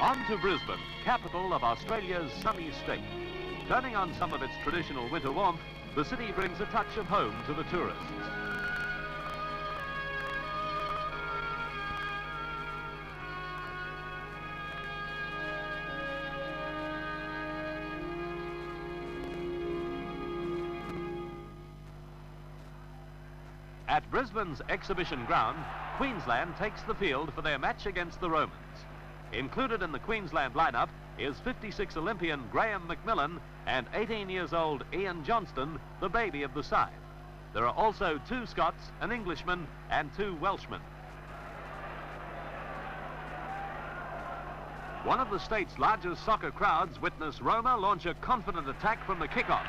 On to Brisbane, capital of Australia's sunny state. Turning on some of its traditional winter warmth, the city brings a touch of home to the tourists. At Brisbane's exhibition ground, Queensland takes the field for their match against the Romans. Included in the Queensland lineup is 56 Olympian Graham McMillan and 18 years old Ian Johnston, the baby of the side. There are also 2 Scots, an Englishman and 2 Welshmen. One of the state's largest soccer crowds witnessed Roma launch a confident attack from the kickoff.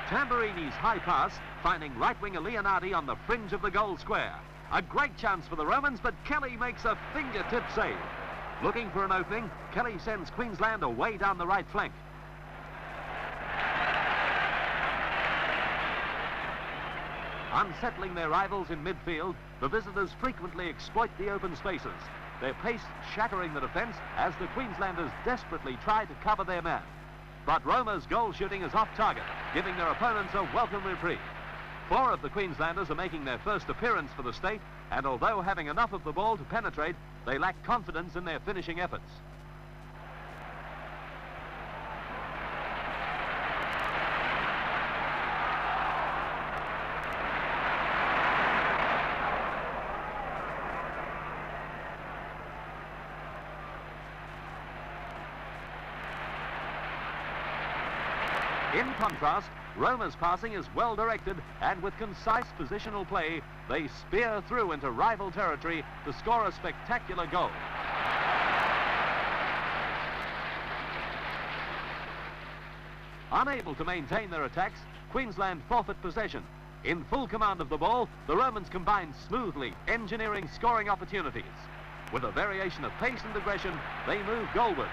Tamburini's high pass, finding right winger Leonardi on the fringe of the goal square. A great chance for the Romans, but Kelly makes a fingertip save. Looking for an opening, Kelly sends Queensland away down the right flank. Unsettling their rivals in midfield, the visitors frequently exploit the open spaces, their pace shattering the defence as the Queenslanders desperately try to cover their man. But Roma's goal shooting is off target, giving their opponents a welcome reprieve. 4 of the Queenslanders are making their first appearance for the state, and although having enough of the ball to penetrate, they lack confidence in their finishing efforts. In contrast, Roma's passing is well directed, and with concise positional play, they spear through into rival territory to score a spectacular goal. Unable to maintain their attacks, Queensland forfeit possession. In full command of the ball, the Romans combine smoothly, engineering scoring opportunities. With a variation of pace and aggression, they move goalwards.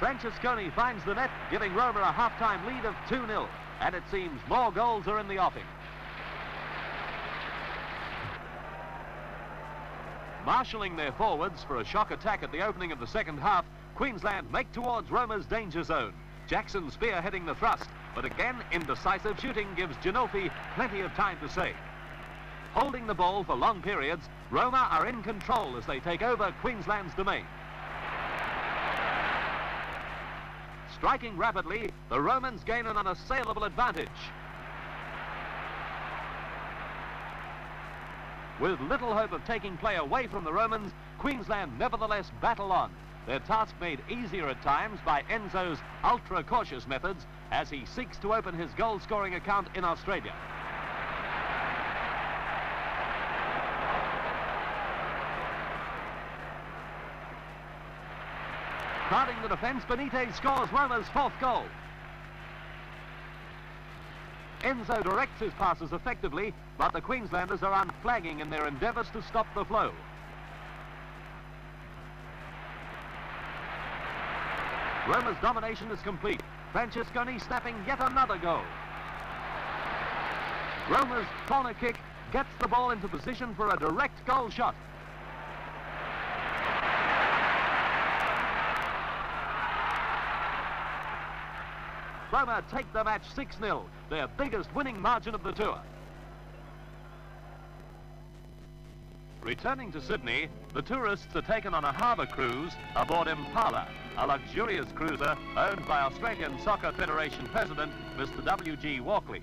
Francesconi finds the net, giving Roma a half-time lead of 2-0, and it seems more goals are in the offing. Marshalling their forwards for a shock attack at the opening of the second half, Queensland make towards Roma's danger zone. Jackson spearheading the thrust, but again indecisive shooting gives Ginolfi plenty of time to save. Holding the ball for long periods, Roma are in control as they take over Queensland's domain. Striking rapidly, the Romans gain an unassailable advantage. With little hope of taking play away from the Romans, Queensland nevertheless battle on. Their task made easier at times by Enzo's ultra-cautious methods as he seeks to open his goal-scoring account in Australia. Crowding the defence, Benitez scores Roma's 4th goal. Enzo directs his passes effectively, but the Queenslanders are unflagging in their endeavours to stop the flow. Roma's domination is complete. Francesconi snapping yet another goal. Roma's corner kick gets the ball into position for a direct goal shot. Roma take the match 6-0, their biggest winning margin of the tour. Returning to Sydney, the tourists are taken on a harbour cruise aboard Impala, a luxurious cruiser owned by Australian Soccer Federation President Mr. W.G. Walkley.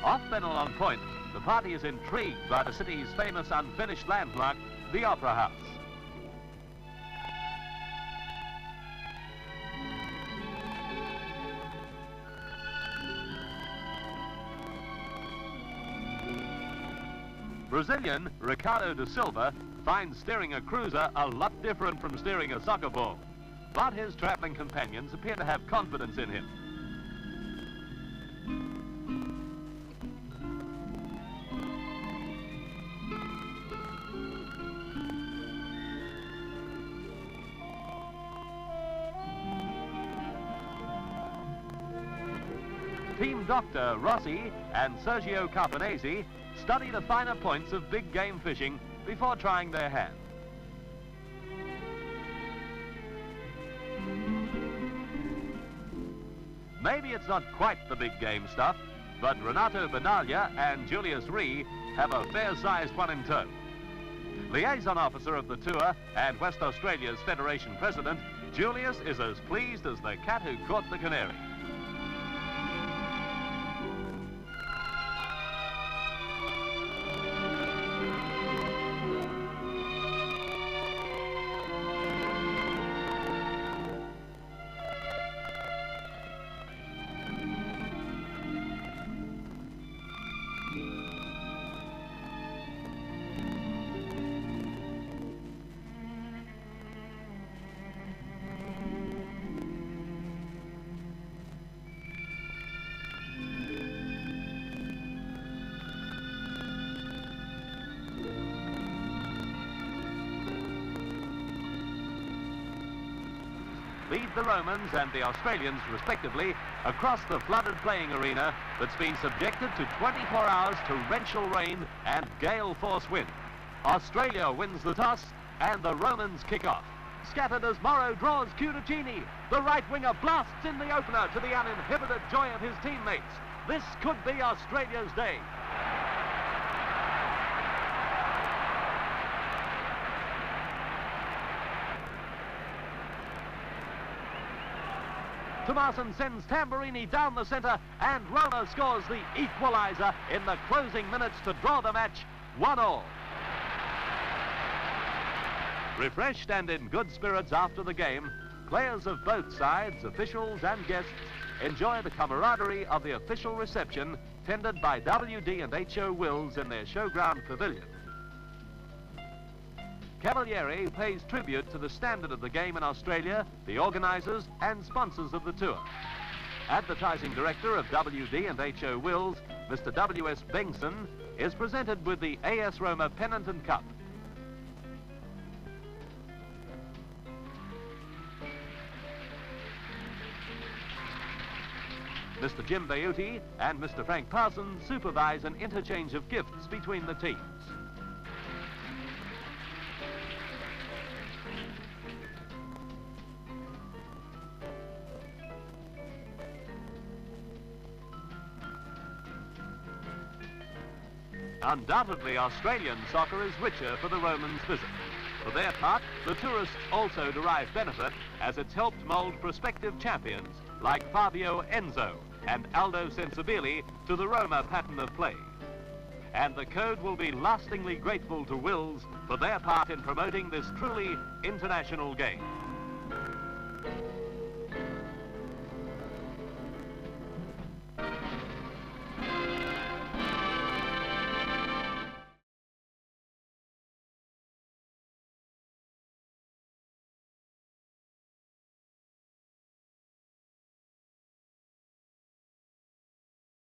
Off Bennelong Point, the party is intrigued by the city's famous unfinished landmark, the Opera House. Brazilian Ricardo da Silva finds steering a cruiser a lot different from steering a soccer ball, but his travelling companions appear to have confidence in him. Team Doctor Rossi and Sergio Carpanesi study the finer points of big game fishing before trying their hand. Maybe it's not quite the big game stuff, but Renato Benaglia and Julius Ree have a fair-sized one in tow. Liaison officer of the tour and West Australia's Federation president, Julius is as pleased as the cat who caught the canary. Lead the Romans and the Australians, respectively, across the flooded playing arena that's been subjected to 24 hours torrential rain and gale force wind. Australia wins the toss and the Romans kick off. Scattered as Morrow draws Cudicini. The right winger blasts in the opener to the uninhibited joy of his teammates. This could be Australia's day. Tomasin sends Tamburini down the centre, and Roma scores the equaliser in the closing minutes to draw the match 1-1. Refreshed and in good spirits after the game, players of both sides, officials and guests, enjoy the camaraderie of the official reception tended by WD and H.O. Wills in their showground pavilion. Cavalieri pays tribute to the standard of the game in Australia, the organisers and sponsors of the tour. Advertising director of WD and H.O. Wills, Mr. W.S. Bengson, is presented with the AS Roma pennant and cup. Mr. Jim Bayuti and Mr. Frank Parsons supervise an interchange of gifts between the teams. Undoubtedly, Australian soccer is richer for the Romans' visit. For their part, the tourists also derive benefit as it's helped mould prospective champions like Fabio Enzo and Aldo Sensibili to the Roma pattern of play. And the code will be lastingly grateful to Wills for their part in promoting this truly international game.